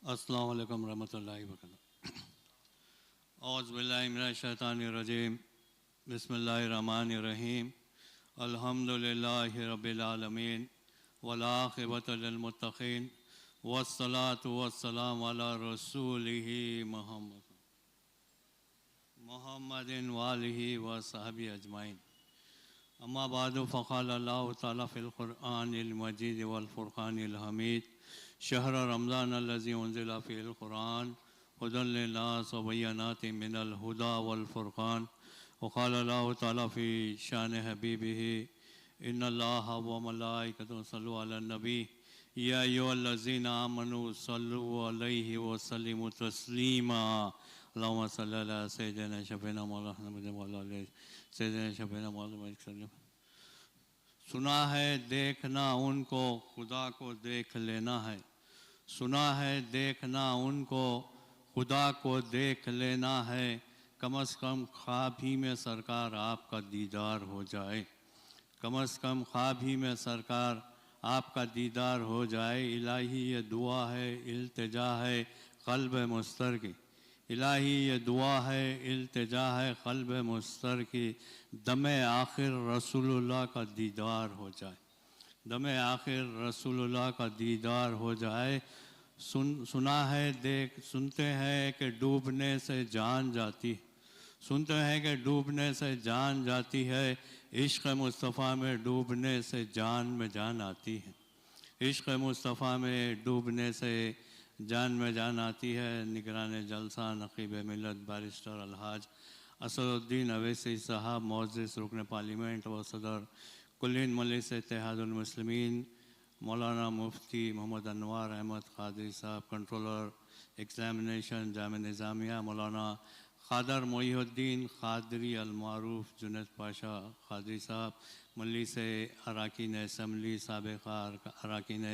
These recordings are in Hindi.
अस्सलामु अलैकुम रहमतुल्लाहि व बरकातहू। औज़ु बिल्लाहि मिनश शैतानिर रजीम। बिस्मिल्लाहिर रहमानिर रहीम। अल्हम्दुलिल्लाहि रब्बिल आलमीन वल आक़िबतु लिल मुत्तक़ीन वस्सलातु वस्सलामु अला रसूलिहि मुहम्मदिन व आलिहि व सहबिहि अजमाइन। अम्मा बादु फ़क़ाल अल्लाहु तआला फ़िल क़ुरआनिल मजीद वल फ़ुरक़ानिल हमीद शहर रमज़ान अल्लज़ी उन्ज़िला फ़ीहिल क़ुरआन हुदल लिन्नास व बय्यिनातिम मिनल हुदा वल फ़ुरक़ान। वक़ाल अल्लाहु तआला फ़ी शान हबीबिही इन्नल्लाह व मलाइकतहु यस्सल्लू अलन नबी या अय्युहल्लज़ीना आमनू सल्लु अलैहि व सल्लिमू तस्लीमा। अल्लाहुम्मा सल्लि अला सय्यिदिना शफ़ीना मौलाना मुहम्मद व अला आलि सय्यिदिना शफ़ीना मौलाना मुहम्मद। सुना है देखना उनको खुदा को देख लेना है। सुना है देखना उनको खुदा को देख लेना है। कम अज़ कम ख्वाब ही में सरकार आपका दीदार हो जाए। कम अज़ कम ख्वाब ही में सरकार आपका दीदार हो जाए। इलाही ये दुआ है इल्तिजा है क़ल्ब मुस्तर की। इलाही ये दुआ है इल्तिजा है क़ल्ब मुस्तर की। दमे आखिर रसूलुल्लाह का दीदार हो जाए। दमे आखिर रसूलुल्लाह का दीदार हो जाए। सुना है सुनते हैं कि डूबने से जान जाती है। सुनते हैं कि डूबने से जान जाती है। इश्क़ मुस्तफ़ा में डूबने से जान में जान आती है। इश्क़ मुस्तफ़ा में डूबने से जान में जान आती है। निगरान जलसा नक़ीब मिल्लत बैरिस्टर अलहाज असदुद्दीन अवैसी साहब, मुअज़्ज़िज़ रुकन पार्लियामेंट व सदर कुल्लियन मजलिस इत्तेहादुल मुस्लिमीन मौलाना मुफ्ती मोहम्मद अनवार अहमद क़ादरी साहब, कंट्रोलर एग्ज़ामिनेशन जामिया निज़ामिया मौलाना क़ादर मोइनुद्दीन क़ादरी अल-मारूफ़ जुनैद पाशा क़ादरी साहब, मजलिस अरकान असम्बली साबिक़ा अरकान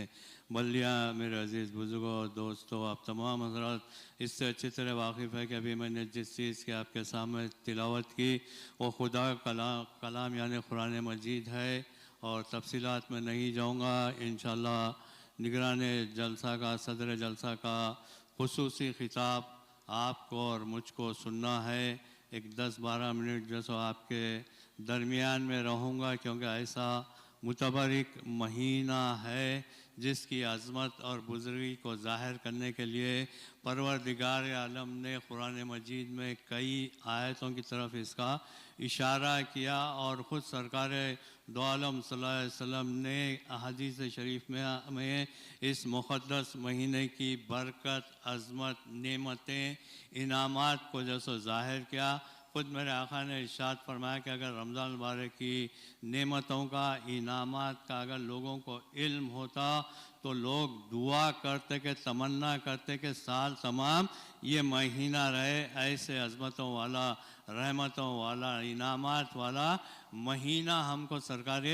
बल्दिया, मेरे अज़ीज़ बुज़ुर्गों दोस्तों, आप तमाम हज़रात इससे अच्छी तरह वाकिफ़ है कि अभी मैंने जिस चीज़ की आपके सामने तिलावत की वो खुदा कलाम यानी कुरान मजीद है और तफ़सीलात में नहीं जाऊँगा। इंशाअल्लाह निगरान जलसा का सदर जलसा का ख़ुसूसी ख़िताब आपको और मुझको सुनना है। एक 10-12 मिनट जो सो आपके दरमियान में रहूँगा, क्योंकि ऐसा मुतबरिक महीना है जिसकी अज़मत और बुज़ुर्गी को ज़ाहिर करने के लिए परवरदिगार आलम ने कुरान मजीद में कई आयतों की तरफ इसका इशारा किया और ख़ुद सरकार दो आलम सल्लल्लाहु अलैहि वसल्लम ने अहादीस शरीफ में इस मुक़द्दस महीने की बरकत, अज़मत, नेमतें, इनामात को जैसे ज़ाहिर किया। ख़ुद मेरे आका ने इरशाद फरमाया कि अगर रमज़ान मुबारक की नेमतों का, इनामात का अगर लोगों को इल्म होता तो लोग दुआ करते कि, तमन्ना करते कि साल तमाम ये महीना रहे। ऐसे अज़मतों वाला, रहमतों वाला, इनामात वाला महीना हमको सरकार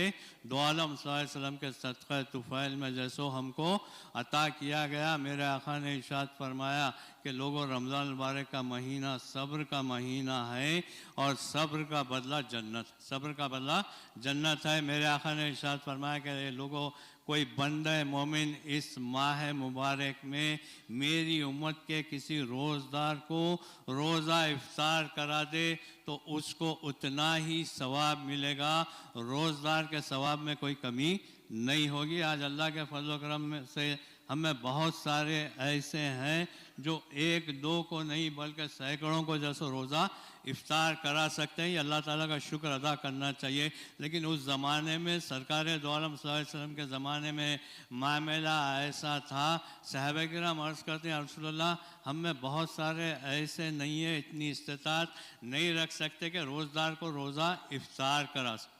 दो आलम सल्लल्लाहु अलैहि वसल्लम के सदक़े तुफ़ैल में जैसो हमको अता किया गया। मेरे आका ने इरशाद फरमाया कि लोगों, रमज़ान मुबारक का महीना सब्र का महीना है और सब्र का बदला जन्नत, सब्र का बदला जन्नत है। मेरे आका ने इरशाद फरमाया कि लोगों, कोई बंदा मोमिन इस माह मुबारक में मेरी उम्मत के किसी रोज़दार को रोज़ा इफ्तार करा दे तो उसको उतना ही सवाब मिलेगा। रोज़दार के सवाब में कोई कमी नहीं होगी। आज अल्लाह के फज़ल व करम से हमें बहुत सारे ऐसे हैं जो एक दो को नहीं बल्कि सैकड़ों को जैसे रोज़ा इफ्तार करा सकते हैं। ये अल्लाह ताला का शुक्र अदा करना चाहिए। लेकिन उस ज़माने में सरकार दो आलम सल्लल्लाहु अलैहि वसल्लम के ज़माने में मामला ऐसा था। सहाबा किराम अर्ज़ करते हैं, रसूलल्लाह, हम में बहुत सारे ऐसे नहीं है, इतनी इस्तिताअत नहीं रख सकते कि रोज़दार को रोज़ा इफ्तार करा सकें।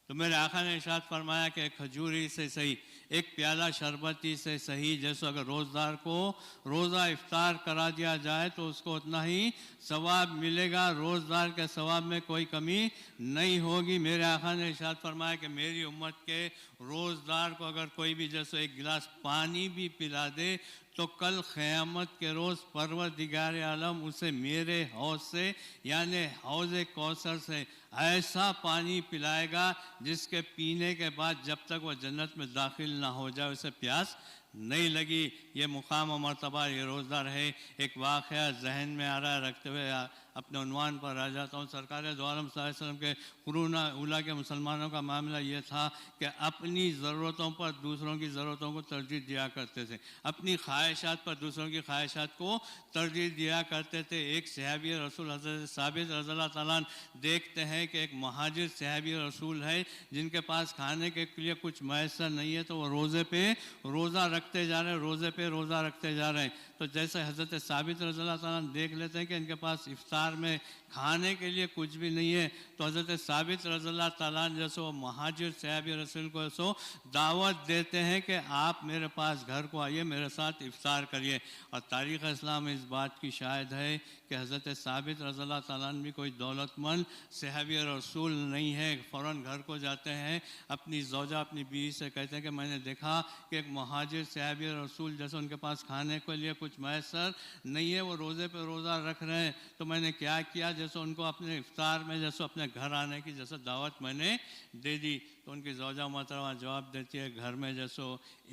तो मेरे आका ने इरशाद फरमाया कि एक खजूरी से सही, एक प्याला शरबती से सही, जैसे अगर रोज़दार को रोज़ा इफ्तार करा दिया जाए तो उसको उतना ही सवाब मिलेगा। रोज़दार के सवाब में कोई कमी नहीं होगी। मेरे आका ने इरशाद फरमाया कि मेरी उम्मत के रोज़दार को अगर कोई भी जैसे एक गिलास पानी भी पिला दे तो कल क़यामत के रोज़ परवरदिगार आलम उसे मेरे हौज़ से यानी हौज़ कौसर से ऐसा पानी पिलाएगा जिसके पीने के बाद जब तक वह जन्नत में दाखिल ना हो जाए उसे प्यास नहीं लगी। ये मुकाम और मर्तबा ये रोज़दार है। एक वाक़या जहन में आ रहा है, रखते हुए अपने उन्वान पर आ जाता हूँ। सरकार दो आलम सल्लल्लाहु अलैहि वसल्लम के कुरून उला के मुसलमानों का मामला ये था कि अपनी ज़रूरतों पर दूसरों की ज़रूरतों को तरजीह दिया करते थे, अपनी ख्वाहिशात पर दूसरों की ख्वाहिशात को तरजीह दिया करते थे। एक सहाबी रसूल हज़रत साबित रज़ियल्लाहु ताला अन्हु देखते हैं कि एक महाजिर सहाबी रसूल है जिनके पास खाने के लिए कुछ मैसर नहीं है, तो वो रोज़े पे रोज़ा रखते जा रहे हैं, रोज़े पे रोज़ा रखते जा रहे हैं। तो जैसे हज़रत साबित रज़ियल्लाहु ताला अन्हु देख लेते हैं कि इनके पास इफ्तार में खाने के लिए कुछ भी नहीं है, तो हज़रत साबित रज़ियल्लाहु ताला अन्हु जैसे वो महाजिर सहाबी रसूल को सो दावत देते हैं कि आप मेरे पास घर को आइए, मेरे साथ इफ्तार करिए। और तारीख़ इस्लाम इस बात की शायद है कि हज़रत साबित रज़ियल्लाहु ताला अन्हु भी कोई दौलतमंद सहाबी रसूल नहीं है। फ़ौरन घर को जाते हैं, अपनी ज़ौजा अपनी बीवी से कहते हैं कि मैंने देखा कि एक महाजिर सहाबी रसूल जैसे उनके पास खाने के लिए कुछ मैसर नहीं है, वो रोज़े पे रोज़ा रख रहे हैं, तो मैंने क्या किया, जैसे उनको अपने इफ्तार में जैसे अपने घर आने की जैसे दावत मैंने दे दी। तो उनकी ज़ौजा मोहतरमा जवाब देती है, घर में जैसे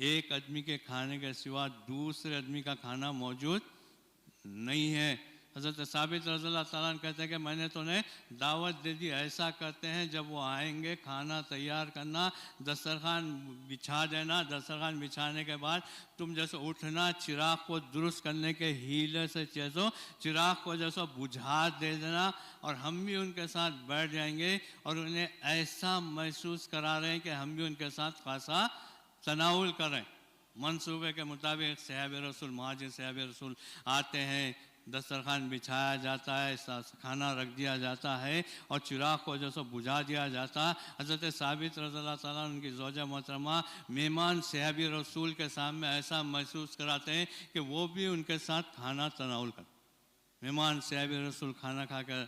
एक आदमी के खाने के सिवा दूसरे आदमी का खाना मौजूद नहीं है। हज़रत साबित रज़ियल्लाहु ताला अन्हु कहते हैं कि मैंने तो उन्हें दावत दे दी। ऐसा करते हैं जब वो आएंगे खाना तैयार करना, दस्तरखान बिछा देना, दस्तरखान बिछाने के बाद तुम जैसे उठना, चिराग को दुरुस्त करने के हीले से जैसो चिराग को जैसो बुझा दे देना, और हम भी उनके साथ बैठ जाएंगे और उन्हें ऐसा महसूस करा रहे हैं कि हम भी उनके साथ खासा तनाउल करें। मंसूबे के मुताबिक सहाबे रसूल महाजिर सहाबे रसूल आते हैं, दस्तरखान बिछाया जाता है, खाना रख दिया जाता है और चिराग को जो सो बुझा दिया जाता। हज़रत साबित रज़ियल्लाहु ताला उनकी ज़ौजा मोहतरमा मेहमान सहाबी रसूल के सामने ऐसा महसूस कराते हैं कि वो भी उनके साथ खाना तनाउल कर। मेहमान सहाबी रसूल खाना खा कर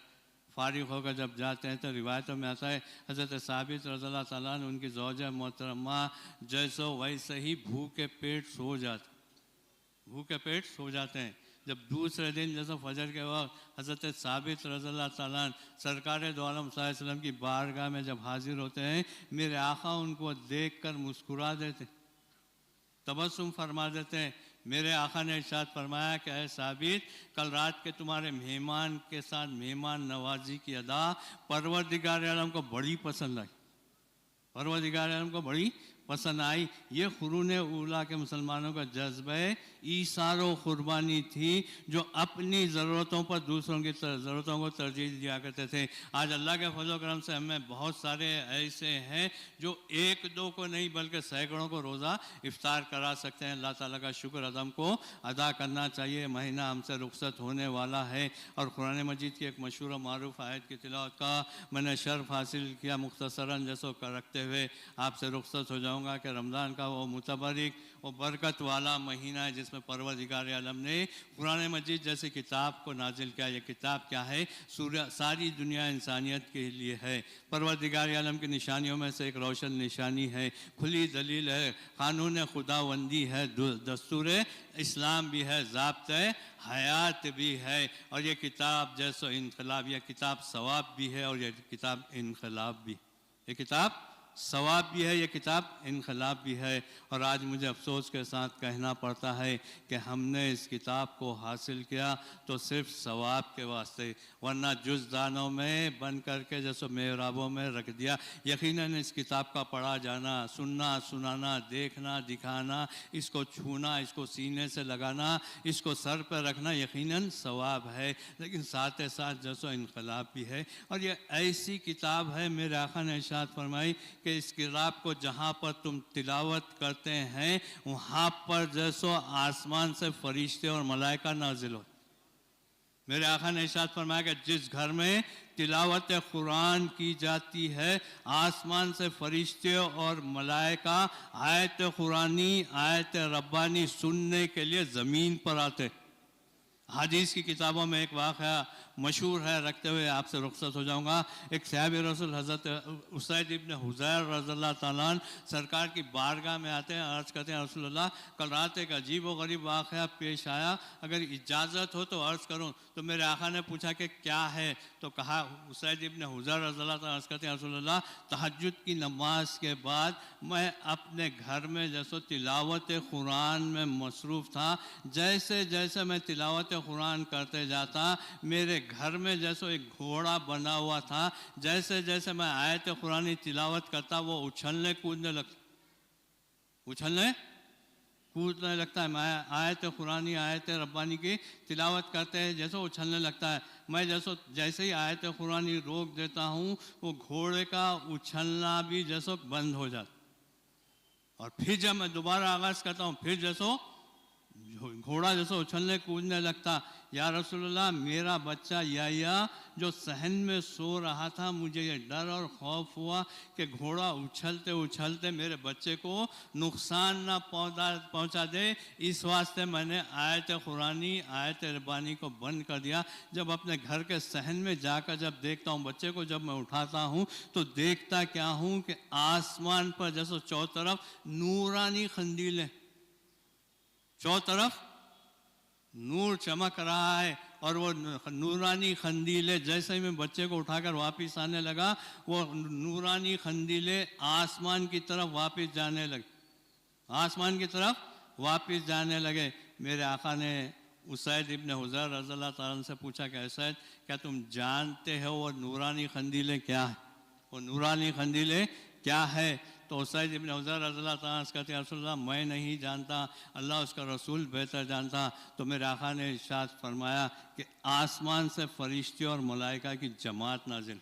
फारिग होकर जब जाते हैं तो रिवायतों में आता है हज़रत साबित रज़ियल्लाहु ताला उनकी ज़ौजा मोहतरमा जैसो वैसे ही भूखे पेट सो जाते हैं। जब दूसरे दिन जैसे फजर के वक्त हज़रत साबित रज़ियल्लाहु ताला सरकार दो आलम सल्लल्लाहु अलैहि वसल्लम की बारगाह में जब हाजिर होते हैं, मेरे आका उनको देखकर मुस्कुरा देते, तबस्सुम फरमा देते हैं। मेरे आका ने इरशाद फरमाया कि ऐ साबित, कल रात के तुम्हारे मेहमान के साथ मेहमान नवाजी की अदा परवरदिगार आलम को बड़ी पसंद आई, परवरदिगार आलम को बड़ी पसंद आई। ये कुरून उला के मुसलमानों का जज्बे ईसार व कुर्बानी थी जो अपनी ज़रूरतों पर दूसरों की ज़रूरतों को तरजीह दिया करते थे। आज अल्लाह के फजल करम से हमें बहुत सारे ऐसे हैं जो एक दो को नहीं बल्कि सैकड़ों को रोज़ा इफ्तार करा सकते हैं। अल्लाह ताला का शुक्र अदम को अदा करना चाहिए। महीना हमसे रुखसत होने वाला है और कुरान मजीद की एक मशहूर मारूफ आयत की तिलावत का मैंने शर्फ हासिल किया, मुख्तसरन जैसो कर रखते हुए आपसे रुखसत हो जाऊँ कि रमज़ान का वो मुतबरिक वो बरकत वाला महीना है जिसमें परवरदिगार आलम ने कुरान मजीद जैसी किताब को नाजिल किया। ये किताब क्या है? सारी दुनिया इंसानियत के लिए है। परवरदिगार आलम की निशानियों में से एक रोशन निशानी है, खुली दलील है, कानून खुदाबंदी है, दस्तूर इस्लाम भी है, ज़ाब्ते हयात भी है। और ये किताब जैसो इनकलाब, यह किताब सवाब भी है और यह किताब इनकलाब भी, ये किताब सवाब भी है, ये किताब इनकलाब भी है। और आज मुझे अफसोस के साथ कहना पड़ता है कि हमने इस किताब को हासिल किया तो सिर्फ सवाब के वास्ते, वरना जुज़दानों में बन करके जैसे मेहराबों में रख दिया। यकीनन इस किताब का पढ़ा जाना, सुनना, सुनाना, देखना, दिखाना, इसको छूना, इसको सीने से लगाना, इसको सर पर रखना यकीनन सवाब है, लेकिन साथ ही साथ जैसो इनकलाब भी है। और ये ऐसी किताब है, मेरे आका ने इरशाद फरमाई कि इस किताब को जहाँ पर तुम तिलावत करते हैं वहाँ पर जैसो आसमान से फरिश्ते और मलाइका नाजिल हो। मेरे आका ने इरशाद फरमाया कि जिस घर में तिलावत कुरान की जाती है आसमान से फरिश्ते और मलाइका आयत कुरानी, आयत रब्बानी सुनने के लिए ज़मीन पर आते। हदीस की किताबों में एक वाक़या मशहूर है, रखते हुए आपसे रुखसत हो जाऊंगा। एक सहाबी रसूल हज़रत उसैद इब्न हुज़ैर रज़ियल्लाहु ताला अन्हु सरकार की बारगाह में आते हैं, अर्ज़ करते हैं रसूलुल्लाह कल रात एक अजीब व गरीब वाक़या पेश आया, अगर इजाज़त हो तो अर्ज़ करूं। तो मेरे आका ने पूछा कि क्या है, तो कहा उसैद इब्न हुज़ैर रज़ियल्लाहु ताला अर्ज़ करते हैं रसूलुल्लाह तहज्जुद की नमाज के बाद मैं अपने घर में जैसे तिलावत कुरान में मसरूफ़ था, जैसे जैसे मैं तिलावत कुरान करते जाता मेरे घर में जैसे एक घोड़ा बना हुआ था, जैसे जैसे मैं आयत कुरानी तिलावत करता वो उछलने कूदने लगता है। मैं आयत कुरानी आयत रब्बानी की तिलावत करते हैं जैसे उछलने लगता है। मैं जैसे ही आयत कुरानी रोक देता हूँ वो घोड़े का उछलना भी जैसे बंद हो जाता, और फिर जब मैं दोबारा आगाज़ करता हूँ फिर जैसे घोड़ा जैसे उछलने कूदने लगता। या रसूलुल्लाह मेरा बच्चा याया जो सहन में सो रहा था, मुझे ये डर और खौफ हुआ कि घोड़ा उछलते उछलते मेरे बच्चे को नुकसान ना पहुंचा दे, इस वास्ते मैंने आयत कुरानी आयत रब्बानी को बंद कर दिया। जब अपने घर के सहन में जाकर जब देखता हूँ बच्चे को, जब मैं उठाता हूँ तो देखता क्या हूँ कि आसमान पर जैसे चौं तरफ नूरानी खंडीलें, चौं तरफ नूर चमक रहा है, और वो नूरानी खंडीले जैसे ही मैं बच्चे को उठाकर वापस आने लगा वो नूरानी खंडीले आसमान की तरफ वापस जाने लगे, आसमान की तरफ वापस जाने लगे। मेरे आका ने उसैद इब्न हुज़ैर रज़ियल्लाहु ताला अन्हु से पूछा कि उसैद क्या तुम जानते हो वो नूरानी खंडीले क्या है, वो नूरानी खंडीले क्या है? तो उसैद इब्न हुज़ैर रज़ियल्लाहु ताला अन्हु कहते हैं रसूलुल्लाह मैं नहीं जानता, अल्लाह उसका रसूल बेहतर जानता। तो मेरे आका ने इरशाद फरमाया कि आसमान से फरिश्ते और मलाइका की जमात नाजिल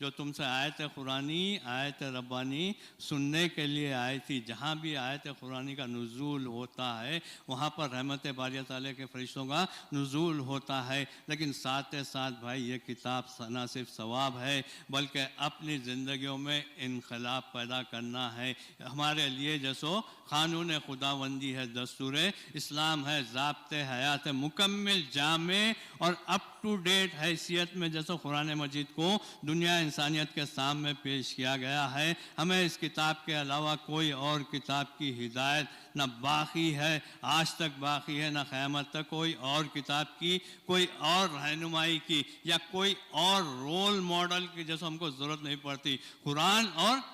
जो तुमसे आयत कुरानी आयत रब्बानी सुनने के लिए आई थी। जहाँ भी आयत कुरानी का नुज़ूल होता है वहाँ पर रहमत बारी ताला के फरिश्तों का नुज़ूल होता है। लेकिन साथ साथ भाई ये किताब ना सिर्फ सवाब है बल्कि अपनी ज़िंदगियों में इनकलाब पैदा करना है। हमारे लिए जैसो क़ानून खुदाबंदी है, दस्तूर इस्लाम है, ज़ाब्ते हयात है, मुकम्मल जामे और अप टू डेट हैसियत में जैसे कुरान मजीद को दुनिया इंसानियत के सामने पेश किया गया है। हमें इस किताब के अलावा कोई और किताब की हिदायत न बाकी है, आज तक बाकी है, न क़यामत तक कोई और किताब की, कोई और रहनुमाई की या कोई और रोल मॉडल की जैसे हमको ज़रूरत नहीं पड़ती। कुरान और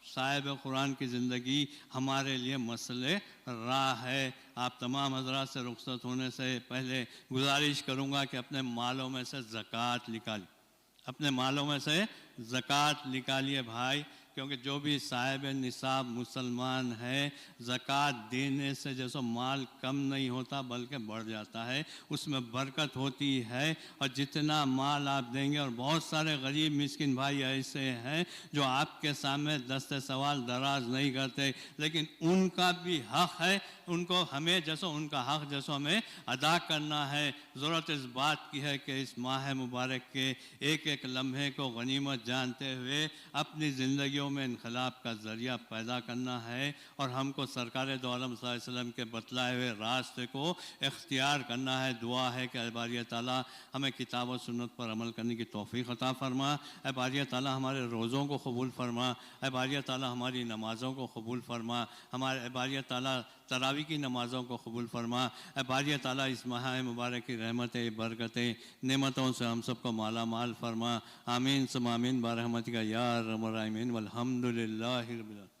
साहिब कुरान की ज़िंदगी हमारे लिए मसले राह है। आप तमाम हज़रात से रुखसत होने से पहले गुजारिश करूँगा कि अपने मालों में से ज़कात निकालिए, अपने मालों में से ज़कात निकालिए भाई, क्योंकि जो भी साहिब निसाब मुसलमान है ज़कात देने से जैसे माल कम नहीं होता बल्कि बढ़ जाता है, उसमें बरकत होती है। और जितना माल आप देंगे, और बहुत सारे गरीब मिस्किन भाई ऐसे हैं जो आपके सामने दस्ते सवाल दराज नहीं करते, लेकिन उनका भी हक़ है, उनको हमें जैसे उनका हक़ जैसे हमें अदा करना है। ज़रूरत इस बात की है कि इस माह मुबारक के एक एक लम्हे को गनीमत जानते हुए अपनी ज़िंदगियों में इनकलाब का ज़रिया पैदा करना है, और हमको सरकार दो आलम सल्लल्लाहु अलैहि वसल्लम के बतलाए हुए रास्ते को इख्तियार करना है। दुआ है कि बारी ताला हमें किताब और सुन्नत पर अमल करने की तौफ़ीक़ अता फ़रमा। बारी ताला हमारे रोज़ों को कबूल फ़रमा, बारी ताला हमारी नमाज़ों को कबूल फ़रमा, हमारे बारी ताला तरावी की नमाज़ों को कबूल फ़रमा। बारी ताला इस माह मुबारक की रहमतें बरकतें नेमतों से हम सबको माला माल फ़रमा। आमीन सुम आमीन बारहमतिका या अरहमर राहिमीन वल्हम्दुलिल्लाहि रब्बिल आलमीन।